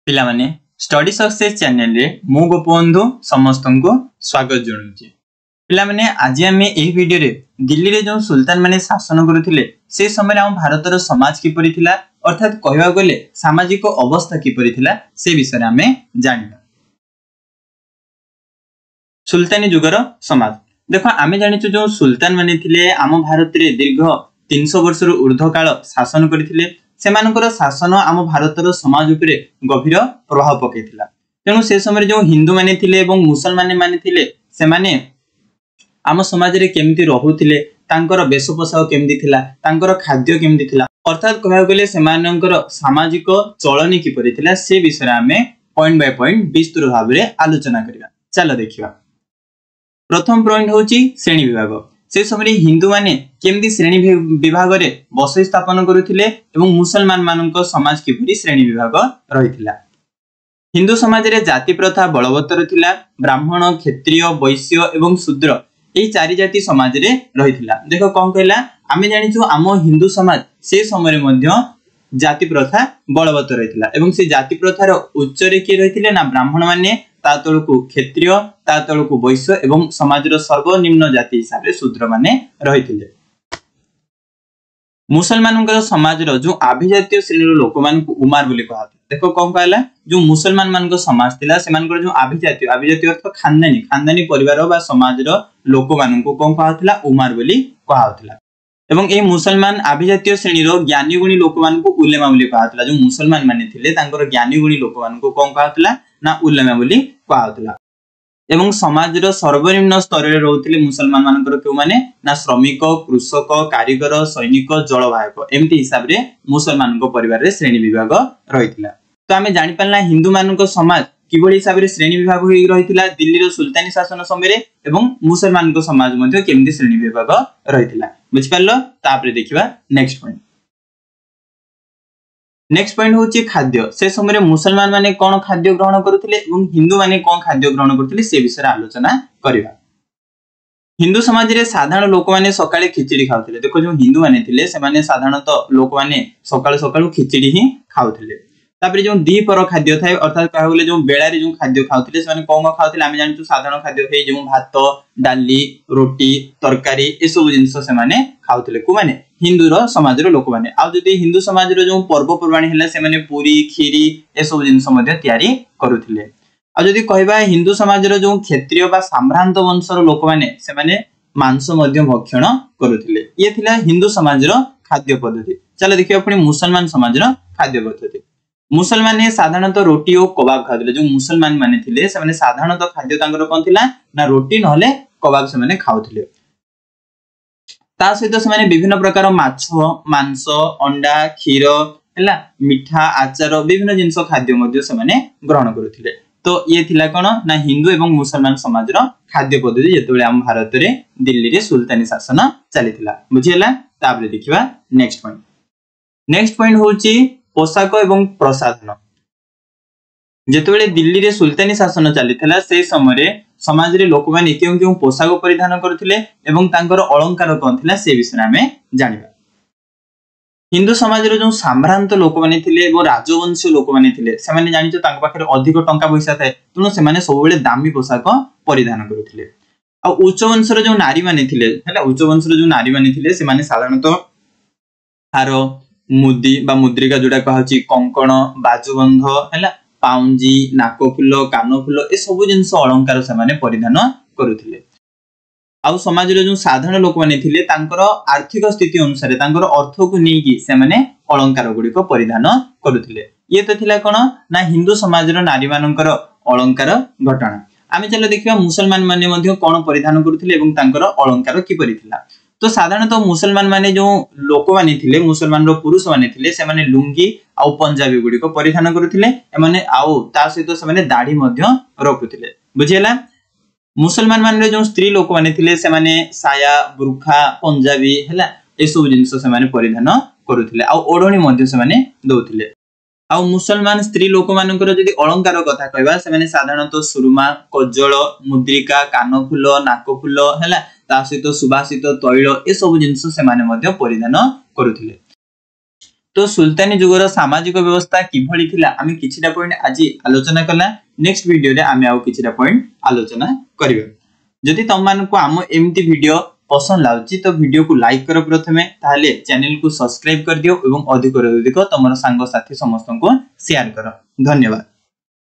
पिला माने study success channel रे मु गोपबंधु समस्त को स्वागत जणाउछि। पिला माने आज आमे एही वीडियो रे दिल्ली रे जो सुल्तान माने शासन करुथिले से समय हम भारतर समाज किपरि थिला अर्थात कहबा गले सामाजिक अवस्था किपरि थिला से विषय आमे जानिबा। सुल्तानी जुगर समाज देखो आमे जानिछु जो सुल्तान माने थिले आम भारत रे दीर्घ 300 वर्ष रो ऊर्ध्व काल शासन करिथिले। सेमानकर शासन आम भारतर समाज उपरे गभीर प्रभाव पकईथिला। तेणु से समय जो हिंदू माने थिले एवं मुसलमान माने थिले सेमाने आम समाज रे केमती रहुथिले, तांकर वेश पोशाक केमती थिला, तांकर खाद्य केमती थिला, अर्थात कहबा गले सेमानकर सामाजिक चलनी किपरि थिला से विषय आमे पॉइंट बाय पॉइंट विस्तृत भाव रे आलोचना करिबा। चलो देखिबा। प्रथम पॉइंट होची श्रेणी विभाग। से समय हिंदू माने केमती श्रेणी विभाग रे बसई स्थापन करुथिले एवं मुसलमान मानक समाज किपरि श्रेणी विभाग रहिथिला। हिंदू समाज रे जाति प्रथा बलवत्तर थिला। ब्राह्मण, क्षत्रिय, वैश्य एवं शूद्र एई चारि जाति समाज रे रहिथिला। देखो कोन कहला आमे जानिछु आम हिंदू समाज से समय रे मध्य जाति प्रथा बलवत्तर रहिथिला एवं से जाति प्रथार उच्च रे के रहिथिले ना ब्राह्मण माने, ता तळकु क्षत्रिय, ता तळकु वैश्य एवं समाजर सर्वनिम्न जाति हिसाब रे शूद्र माने रहिथिले। मुसलमाननकर समाजर जो आभिजातीय श्रेणी लोक मानकु उमार बोली कहत। देखो कोन कहला जो मुसलमान मानक समाज थिला सेमानकर जो आभिजातीय अर्थ खानदानी परिवार बा समाजर लोक मानकु कोन कहतला उमार बोली कहतला। एवं ए मुसलमान आभिजातीय श्रेणी रो ज्ञानी गुणी लोक मानकु उलेमा बोली कहतला। जो मुसलमान माने थिले तांकर ज्ञानी गुणी लोक मानकु कोन कहतला ना उलेमा बोली कहतला। एवं समाजर सर्वनिम्न स्तर रे रहउथिले मुसलमान मानकर केउ माने ना श्रमिक, कृषक, कारीगर, सैनिक, जलवाहक एमती हिसाब रे मुसलमान को परिवार रे श्रेणी विभाग रहिथिला। तो आमे जानि पल्ला हिंदू मानक समाज किबोली हिसाब रे श्रेणी विभाग होई रहिथिला दिल्ली रो सुल्तानी शासन समय रे एवं मुसलमान को समाज मध्ये केमती श्रेणी विभाग रहिथिला। बुझि पाल्लो। तापरे देखिबा नेक्स्ट पॉइंट। नेक्स्ट पॉइंट होची खाद्य। से समय रे मुसलमान माने कोन खाद्य ग्रहण करुथिले एवं हिंदू माने कोन खाद्य ग्रहण करुथिले से विषय आलोचना करिबा। हिंदू समाज रे साधारण लोक माने सकाळे खिचड़ी खाउथिले। देखो जो हिंदू माने थिले से माने साधारणतः लोक माने सकाळू खिचड़ी ही खाउथिले। तापरे जो दीपर खाद्य थाए अर्थात कहबा गले जो बेला रे जो खाद्य खाउथिले से माने कोन खाउथिले आमे जानिछु साधारण खाद्य हे जो भात, डाली, रोटी, तरकारी ए सब जिंस से माने खाउथिले। को माने हिंदू रो समाज रो लोक माने। आ जदी हिंदू समाज रो जो पर्व परवाणी हैला से माने पूरी, खीरी ए सब जिंस मध्ये तयारी करूथिले। आ जदी कहबा हिंदू समाज रो जो क्षत्रिय बा साम्रांत वंश रो लोक माने से माने मांस मध्ये भक्षण करूथिले। ये थिला हिंदू समाज रो खाद्य पद्धति। चलो देखियो अपनी मुसलमान समाज रो खाद्य पद्धति। मुसलमान ने साधारणतः रोटी और कबाब खाउथिले। जो मुसलमान माने थिले से माने साधारणतः खाद्य तांकर कोन थिला ना रोटी नहले कबाब से माने खाउथिले। ता सहित से माने विभिन्न प्रकार माछ, मांस, अंडा, क्षीर हैला मिठा, आचार विभिन्न जिंस खाद्य मध्ये से माने ग्रहण करूथिले। तो ये थिला कोन ना हिंदू एवं मुसलमान समाज रो खाद्य पद्धति जेतेबेले हम भारत रे दिल्ली रे सुल्तानी शासन चलिथिला। बुझियला। ताबरे देखिबा नेक्स्ट पॉइंट। नेक्स्ट पॉइंट होची पोशाक एवं प्रसाधन। जेतेबेले दिल्ली रे सुल्तानी शासन चलिथिला से समय रे समाज रे लोक माने केउ पोशाक परिधान करथिले एवं तांकर अलंकार कोन थिला से विषय हमें जानिबा। हिंदू समाज रे जो साम्रांत लोक माने थिले एवं राजवंशी लोक माने थिले से माने जानिचो तांक पाखरे अधिक टंका पैसा थाए तनो से माने सबेले दामी पोशाक परिधान करथिले। आ उच्च वंश रे जो नारी माने थिले हैला उच्च वंश रे जो नारी माने थिले से माने साधारणतः हार, मुदी बा मुद्रिका जोडा कहउची कंकण, बाजुबंध हैला पाउंजी, नाकफुल, कानफुल ए सब जिंस अलंकार से माने परिधान करूथिले। आ समाज रे जो साधारण लोक माने थिले तांकर आर्थिक स्थिति अनुसार तांकर अर्थ को नै कि से माने अलंकार गुडी को परिधान करूथिले। ये तो थिला कोन ना हिंदू समाज रो नारी मानकर अलंकार घटना। आमे चलो देखिबा मुसलमान माने मध्ये कोन परिधान करूथिले एवं तांकर अलंकार कि परिथिला। तो साधारणतः मुसलमान माने जो लोक माने थिले मुसलमान रो पुरुष माने थिले से माने लुंगी आ पंजाबी गुडी को परिधान करूथिले। एमाने आउ ता सहित से माने दाढ़ी मध्ये रखुथिले। बुझियला। मुसलमान माने जो स्त्री लोक माने थिले से माने साया, बुरखा, पंजाबी हैला ए सब जिंस से माने परिधान करूथिले। आ ओढणी मध्ये से माने दोथिले। आ मुसलमान स्त्री लोक मानकर जदी अलंकार कथा कहबा से माने साधारणतः सुरमा, कज्जल, मुद्रिका, कानफुल, नाकफुल हैला ता सहित सुबासित तैल ए सब जिंस से माने मध्ये परिधान करूथिले। तो सुल्तानी जुगर सामाजिक व्यवस्था किभଳି थिला आमे किछिटा पॉइंट आज आलोचना कला। नेक्स्ट वीडियो रे आमे आउ किछिटा पॉइंट आलोचना करिबा। जदि तुम मानकु आम एमती वीडियो पसंद लाउची तो वीडियो को लाइक करो प्रथमे, ताहले चैनल को सब्सक्राइब कर दियो एवं अधिक तुम सांग साथी समस्त को शेयर करो। धन्यवाद।